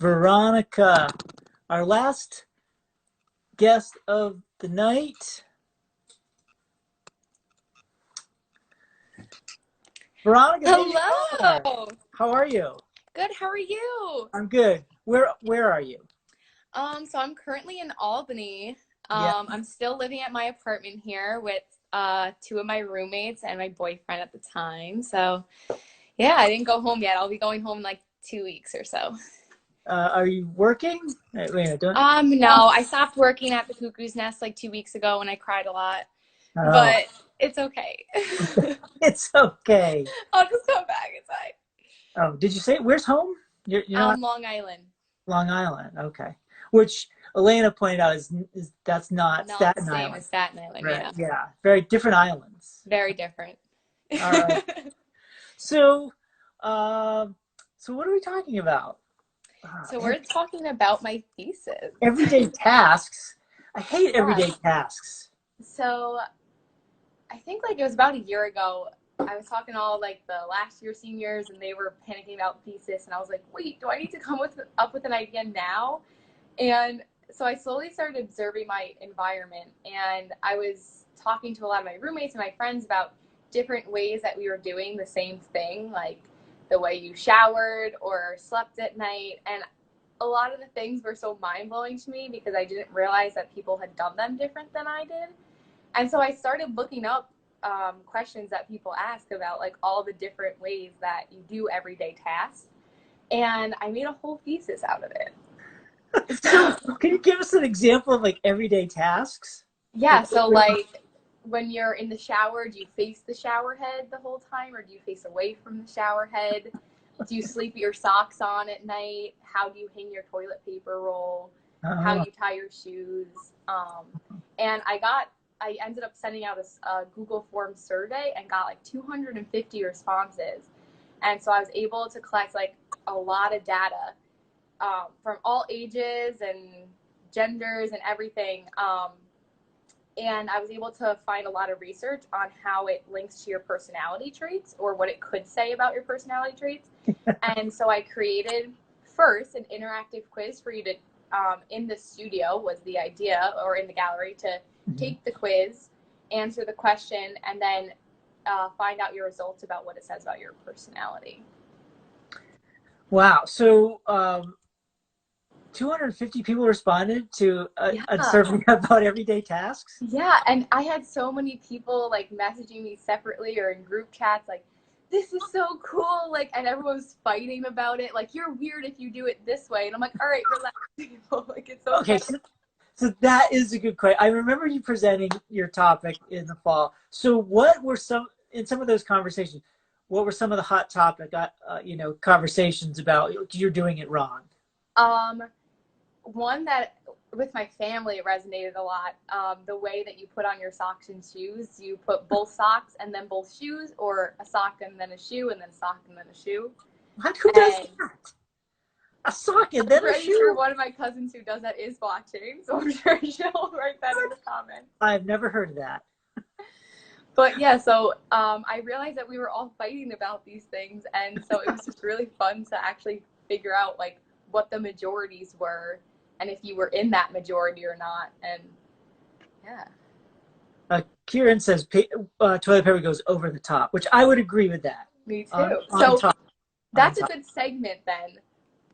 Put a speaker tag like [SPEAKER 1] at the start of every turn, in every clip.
[SPEAKER 1] Veronica, our last guest of the night. Veronica,
[SPEAKER 2] Hello.
[SPEAKER 1] how are you?
[SPEAKER 2] Good. How are you?
[SPEAKER 1] I'm good. Where are you?
[SPEAKER 2] So I'm currently in Albany.
[SPEAKER 1] Yeah.
[SPEAKER 2] I'm still living at my apartment here with two of my roommates and my boyfriend at the time. So yeah, I didn't go home yet. I'll be going home in like 2 weeks or so.
[SPEAKER 1] Are you working? Wait a minute,
[SPEAKER 2] No, I stopped working at the Cuckoo's Nest like 2 weeks ago and I cried a lot,
[SPEAKER 1] Oh,
[SPEAKER 2] but it's okay.
[SPEAKER 1] it's okay.
[SPEAKER 2] I'll just come back. It's fine.
[SPEAKER 1] Oh, did you say where's home? You're not
[SPEAKER 2] Long Island.
[SPEAKER 1] Long Island. Okay. Which Elena pointed out is that's not
[SPEAKER 2] Not the
[SPEAKER 1] Staten
[SPEAKER 2] same
[SPEAKER 1] Island.
[SPEAKER 2] as Staten Island,
[SPEAKER 1] Right.
[SPEAKER 2] yeah.
[SPEAKER 1] Yeah. Very different islands.
[SPEAKER 2] Very different.
[SPEAKER 1] All right. So, so what are we talking about?
[SPEAKER 2] So we're talking about my thesis.
[SPEAKER 1] Everyday tasks. I hate
[SPEAKER 2] Yeah.
[SPEAKER 1] everyday tasks.
[SPEAKER 2] So I think like it was about a year ago, I was talking to all like the last year seniors and they were panicking about thesis and I was like, wait, do I need to up with an idea now? And so I slowly started observing my environment and I was talking to a lot of my roommates and my friends about different ways that we were doing the same thing, like the way you showered or slept at night. And a lot of the things were so mind-blowing to me because I didn't realize that people had done them different than I did. And so I started looking up questions that people ask about like all the different ways that you do everyday tasks. And I made a whole thesis out of it.
[SPEAKER 1] So, can you give us an example of like everyday tasks?
[SPEAKER 2] Yeah, so like when you're in the shower, do you face the shower head the whole time or do you face away from the shower head? Do you sleep with your socks on at night? How do you hang your toilet paper roll? How do you tie your shoes? And I ended up sending out a Google Forms survey and got like 250 responses. And so I was able to collect like a lot of data from all ages and genders and everything. And I was able to find a lot of research on how it links to your personality traits or what it could say about your personality traits. And so I created first an interactive quiz for you to, in the studio was the idea, or in the gallery, to take the quiz, answer the question, and then find out your results about what it says about your personality.
[SPEAKER 1] Wow. So, 250 people responded to a survey about everyday tasks?
[SPEAKER 2] Yeah, and I had so many people like messaging me separately or in group chats like, this is so cool, like, and everyone was fighting about it, like, you're weird if you do it this way, and I'm like, all right, relax, people, like, it's okay.
[SPEAKER 1] So that is a good question. I remember you presenting your topic in the fall. So what were in some of those conversations, what were some of the hot topic, conversations about you're doing it wrong?
[SPEAKER 2] One that with my family it resonated a lot. The way that you put on your socks and shoes, you put both socks and then both shoes, or a sock and then a shoe, and then a sock and then a shoe.
[SPEAKER 1] Who does that? A sock and then a shoe?
[SPEAKER 2] I'm pretty sure one of my cousins who does that is watching, so I'm sure she'll write that in the comments.
[SPEAKER 1] I've never heard of that.
[SPEAKER 2] But yeah, so I realized that we were all fighting about these things, and so it was just really fun to actually figure out like what the majorities were and if you were in that majority or not. And yeah.
[SPEAKER 1] Kieran says toilet paper goes over the top, which I would agree with that.
[SPEAKER 2] Me too. That's a good segment then.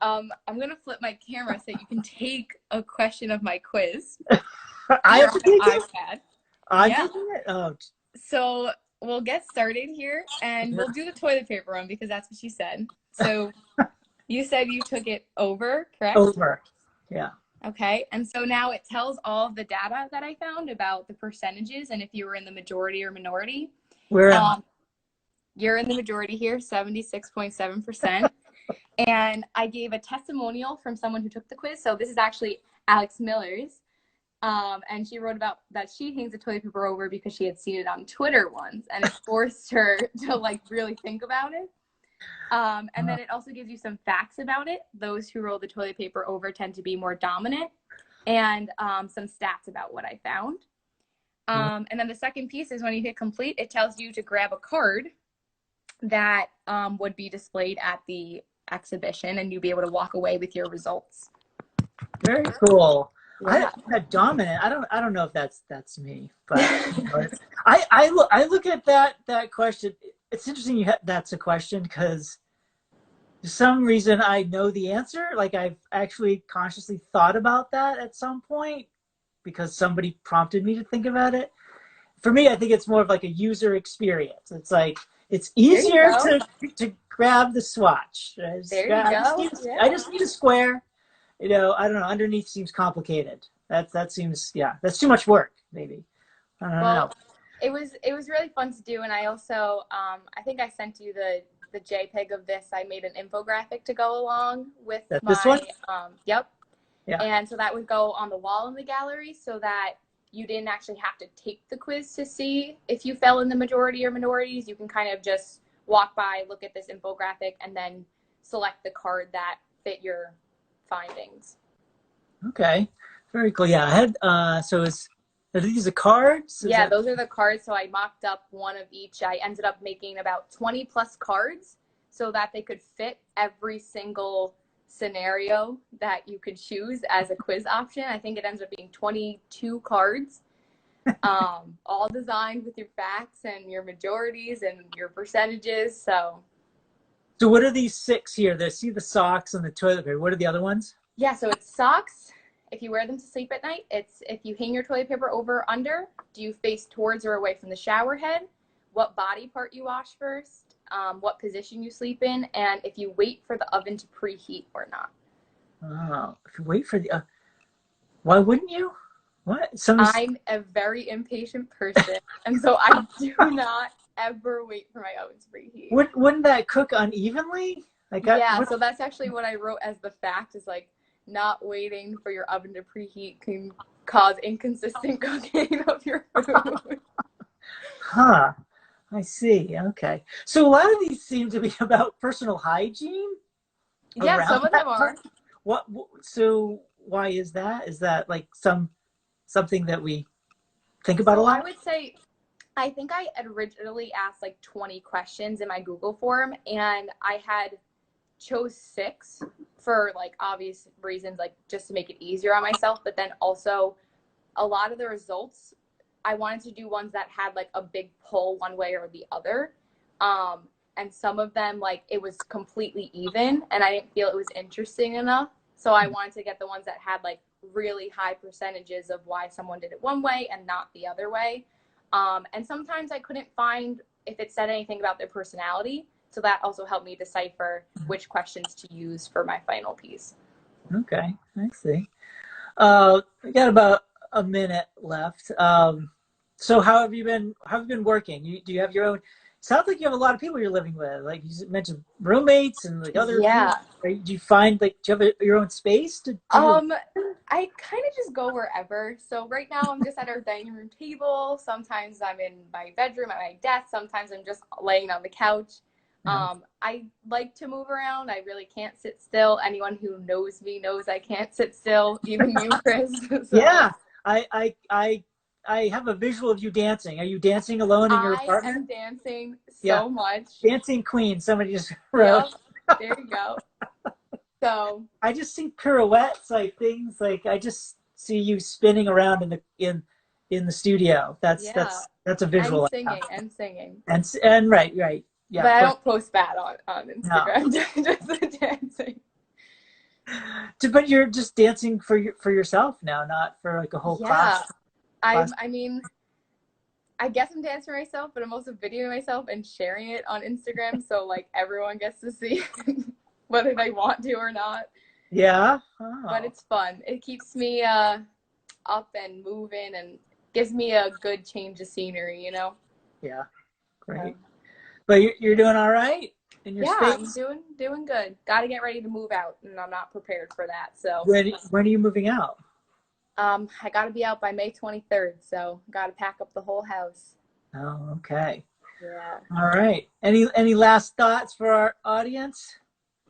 [SPEAKER 2] I'm going to flip my camera so you can take a question of my quiz.
[SPEAKER 1] I have to take
[SPEAKER 2] it? iPad.
[SPEAKER 1] I'm taking it? Oh.
[SPEAKER 2] So we'll get started here and we'll do the toilet paper one because that's what you said. So you said you took it over, correct?
[SPEAKER 1] Over. Yeah.
[SPEAKER 2] Okay. And so now it tells all of the data that I found about the percentages and if you were in the majority or minority. You're in the majority here, 76.7%. And I gave a testimonial from someone who took the quiz. So this is actually Alex Miller's. And she wrote about that she hangs the toilet paper over because she had seen it on Twitter once and it forced her to like really think about it. And then it also gives you some facts about it. Those who roll the toilet paper over tend to be more dominant, and some stats about what I found. And then the second piece is when you hit complete, it tells you to grab a card that would be displayed at the exhibition, and you'll be able to walk away with your results.
[SPEAKER 1] Very cool.
[SPEAKER 2] Yeah.
[SPEAKER 1] That dominant. I don't know if that's me, but I look at that question. It's interesting that's a question because for some reason I know the answer. Like I've actually consciously thought about that at some point because somebody prompted me to think about it. For me, I think it's more of like a user experience. It's like it's easier to grab the swatch. I just need a square. You know, I don't know. Underneath seems complicated. That seems, yeah, that's too much work. Maybe I don't know.
[SPEAKER 2] It was really fun to do, and I also I think I sent you the JPEG of this. I made an infographic to go along with
[SPEAKER 1] This one.
[SPEAKER 2] Yep.
[SPEAKER 1] Yeah.
[SPEAKER 2] And so that would go on the wall in the gallery, so that you didn't actually have to take the quiz to see if you fell in the majority or minorities. You can kind of just walk by, look at this infographic, and then select the card that fit your findings.
[SPEAKER 1] Okay, very cool. Yeah, I had are these the cards?
[SPEAKER 2] Yeah, those are the cards. So I mocked up one of each. I ended up making about 20 plus cards so that they could fit every single scenario that you could choose as a quiz option. I think it ends up being 22 cards, all designed with your facts and your majorities and your percentages. So
[SPEAKER 1] what are these 6 here? See the socks and the toilet paper. What are the other ones?
[SPEAKER 2] Yeah, so it's socks. If you wear them to sleep at night, it's if you hang your toilet paper over or under, do you face towards or away from the shower head, what body part you wash first, what position you sleep in, and if you wait for the oven to preheat or not.
[SPEAKER 1] Oh, if you wait for the, why wouldn't you? What?
[SPEAKER 2] I'm a very impatient person, and so I do not ever wait for my oven to preheat.
[SPEAKER 1] Wouldn't that cook unevenly?
[SPEAKER 2] So that's actually what I wrote as the fact is like, not waiting for your oven to preheat can cause inconsistent cooking of your food.
[SPEAKER 1] Huh. I see. Okay. So a lot of these seem to be about personal hygiene.
[SPEAKER 2] Yeah, some of them are.
[SPEAKER 1] What? So why is that? Is that like something that we think about a lot?
[SPEAKER 2] I would say, I think I originally asked like 20 questions in my Google form, and I had chose 6 for like obvious reasons, like just to make it easier on myself. But then also a lot of the results, I wanted to do ones that had like a big pull one way or the other. And some of them, like it was completely even and I didn't feel it was interesting enough. So I wanted to get the ones that had like really high percentages of why someone did it one way and not the other way. And sometimes I couldn't find if it said anything about their personality. So that also helped me decipher which questions to use for my final piece.
[SPEAKER 1] Okay, I see. We got about a minute left. So how have you been working? Do you have your own? Sounds like you have a lot of people you're living with. Like you mentioned, roommates and like other people. Do you find like do you have your own space to?
[SPEAKER 2] I kind of just go wherever. So right now I'm just at our dining room table. Sometimes I'm in my bedroom at my desk. Sometimes I'm just laying on the couch. I like to move around. I really can't sit still. Anyone who knows me knows I can't sit still, even you, Chris. So.
[SPEAKER 1] Yeah, I have a visual of you dancing. Are you dancing alone in your apartment?
[SPEAKER 2] I am dancing so much.
[SPEAKER 1] Dancing queen, somebody just wrote.
[SPEAKER 2] Yep, there you go. So
[SPEAKER 1] I just see pirouettes, like things like I just see you spinning around in the studio. That's a visual.
[SPEAKER 2] And singing.
[SPEAKER 1] And right. Yeah,
[SPEAKER 2] but I don't post that on Instagram. No. Just the dancing.
[SPEAKER 1] But you're just dancing for yourself now, not for like a whole class.
[SPEAKER 2] I mean, I guess I'm dancing for myself, but I'm also videoing myself and sharing it on Instagram, so like everyone gets to see whether they want to or not.
[SPEAKER 1] Yeah.
[SPEAKER 2] Oh. But it's fun. It keeps me up and moving and gives me a good change of scenery, you know?
[SPEAKER 1] Yeah. Great. But you're doing all right in your space?
[SPEAKER 2] I'm doing good. Got to get ready to move out, and I'm not prepared for that. So
[SPEAKER 1] when are you moving out?
[SPEAKER 2] I got to be out by May 23rd, so got to pack up the whole house.
[SPEAKER 1] Oh, okay.
[SPEAKER 2] Yeah.
[SPEAKER 1] All right. Any last thoughts for our audience?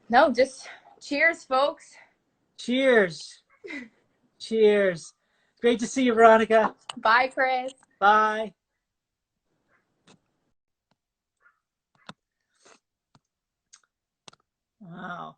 [SPEAKER 2] No, just cheers, folks.
[SPEAKER 1] Cheers. Cheers. Great to see you, Veronica.
[SPEAKER 2] Bye, Chris.
[SPEAKER 1] Bye. Wow.